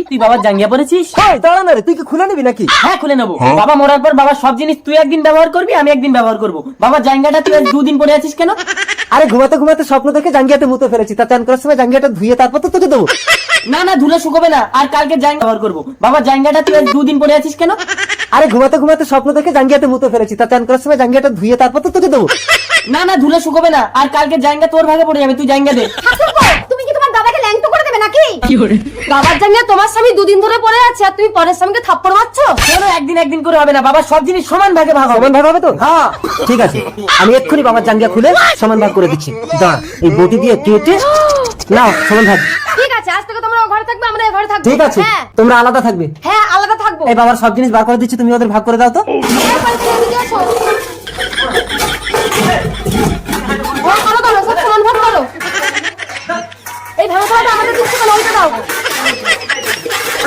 তুই বাবার জাঙ্গিয়া পরেছিস? দাঁড়া না রে, তুই কি খুলে নিবি নাকি? হ্যাঁ খুলে নেবো। বাবা মরার পর বাবার সব জিনিস তুই একদিন ব্যবহার করবি, আমি একদিন ব্যবহার করবো। বাবার জাঙ্গিয়াটা তুই আজ 2 দিন পরে আছিস কেন? আরে ঘুমাতে ঘুমাতে স্বপ্ন দেখে জাঙ্গিয়াতে মুতে ফেলেছি, তা চান করার সময় জাঙ্গিয়াটা ধুয়ে তারপর তো তোকে দেবো। না না, ধুলে শুকোবে না, আর কালকে জাঙ্গিয়া ব্যবহার করবো। বাবার জাঙ্গিয়াটা তুই আজ 2 দিন পরে আছিস কেন? আরে ঘুমাতে ঘুমাতে স্বপ্ন দেখে জাঙ্গিয়াতে মুতে ফেলেছি, তা চান করার সময় জাঙ্গিয়াটা ধুয়ে তারপর তো তোকে দেবো। না না, ধুলে শুকোবে না, আর কালকে জাঙ্গিয়া তোর ভাগে পড়ে যাবে, তুই জাঙ্গিয়া দে। তুমি কি তোমার দাদাকে ল্যাংটো করে দেবে নাকি? বাবার জাঙ্গিয়া তোমার স্বামী 2 দিন ধরে পড়ে আছে, আর তুমি পরের স্বামীকে থাপ্পড় মারছো? কেন একদিন একদিন করে হবে না? বাবার সব জিনিস সমান ভাগে ভাগ হবে। সমান ভাগ হবে তো? হ্যাঁ ঠিক আছে, আমি এক্ষুনি বাবার জাঙ্গিয়া খুলে সমান ভাগ করে দিচ্ছি। দাঁড়া, এই বটি দিয়ে কেটে নাও সমান ভাগ। ঠিক আছে, আজ থেকে তোমরা ও ঘরে থাকবে, আমরা এই ঘরে থাকবো। ঠিক আছে, হ্যাঁ তোমরা আলাদা থাকবে। হ্যাঁ, আলাদা থাকবো। এই বাবার সব জিনিস বার করে দিচ্ছি, তুমি ওদের ভাগ করে দাও তো। হ্যাঁ, পারছি, এদিকে এসো। ও করো করো, সব সমান ভাগ করো। এই ভালো ভাগটা আমাদের দিচ্ছ কেন? ওইটা দাও।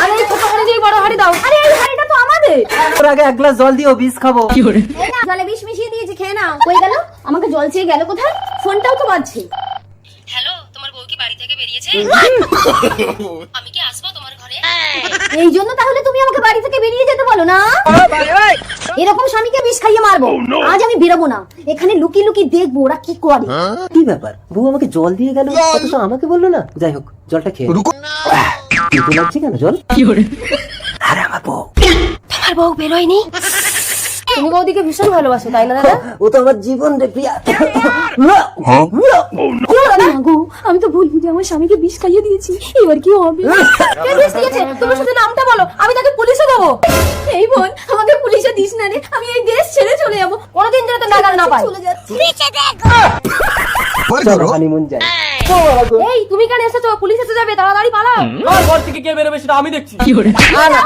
আরে এই ছোট হাঁড়ি দিয়ে বড় হাঁড়ি দাও। আরে এই হাঁড়িটা তো আমাদের। ওর আগে এক গ্লাস জল দিও, বিষ খাবো। এই না, জলে বিষ মিশিয়ে দিয়েছি, খেয়ে নাও। কই গেল? আমাকে জল চেয়ে গেল কোথায়? ফোনটাও তো বাজছে। হ্যালো, তোমার বউ কি বাড়ি থেকে বেরিয়েছে? আমি কি আসবো তোমার ঘরে? এই জন্য তাহলে তুমি আমাকে বাড়ি থেকে বেরিয়ে যেতে বলো না? এরকম স্বামীকে বিষ খাইয়ে মারবো। আজ আমি বেরোবো না, এখানে লুকিয়ে লুকিয়ে দেখবো ওরা কি করে। কি ব্যাপার, বউ আমাকে জল দিয়ে গেল, অথচ আমাকে বললো না? যাই হোক, জলটা খেয়ে নি। কিন্তু লাগছে কেন জল? আরে আমার বউ। তোমার বউ বেরোয়নি? তুমি বৌদিকে ভীষণ ভালোবাসো, তাই না দাদা? ও তো আমার জীবন রে প্রিয়া। গো, আমি তো ভুল বুঝে আমার স্বামীকে বিষ খাইয়ে দিয়েছি, এবার কি হবে? কে বিষ দিয়েছে? তুমি শুধু নামটা বলো, আমি তাকে পুলিশে দেবো। এই বোন, আমাকে পুলিশে দিস না রে, আমি এই দেশ ছেড়ে চলে যাবো। কোনোদিন যেন তো নাগাল না পাই। চলে যাচ্ছি। চলো হানিমুন যাই। এই তুমি কেন এসেছো? পুলিশ এসে যাবে, তাড়াতাড়ি পালাও। আমার ঘর থেকে কে বেরোবে সেটা আমি দেখছি। না, না,